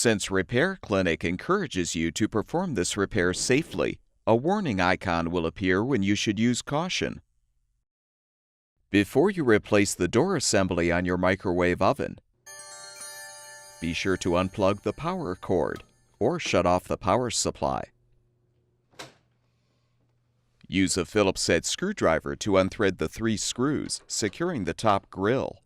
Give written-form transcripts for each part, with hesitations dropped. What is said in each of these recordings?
Since Repair Clinic encourages you to perform this repair safely, a warning icon will appear when you should use caution. Before you replace the door assembly on your microwave oven, be sure to unplug the power cord or shut off the power supply. Use a Phillips head screwdriver to unthread the 3 screws securing the top grille.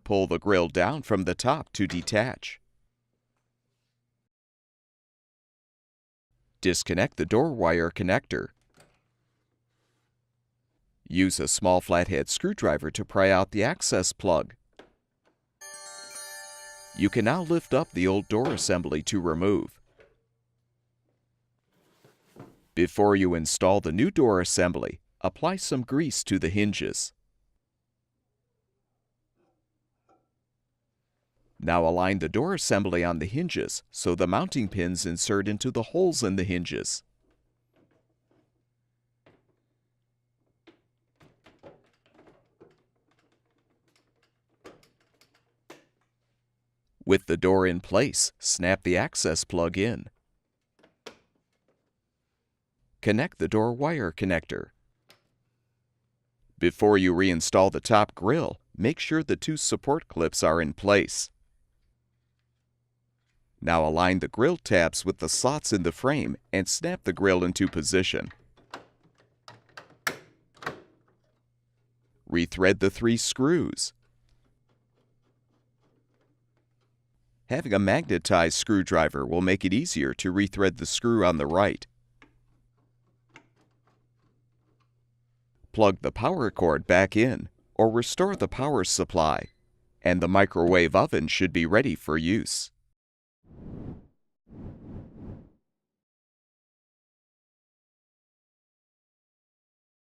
Pull the grille down from the top to detach. Disconnect the door wire connector. Use a small flathead screwdriver to pry out the access plug. You can now lift up the old door assembly to remove. Before you install the new door assembly, apply some grease to the hinges. Now align the door assembly on the hinges so the mounting pins insert into the holes in the hinges. With the door in place, snap the access plug in. Connect the door wire connector. Before you reinstall the top grille, make sure the 2 support clips are in place. Now align the grille tabs with the slots in the frame and snap the grille into position. Rethread the 3 screws. Having a magnetized screwdriver will make it easier to rethread the screw on the right. Plug the power cord back in or restore the power supply, and the microwave oven should be ready for use.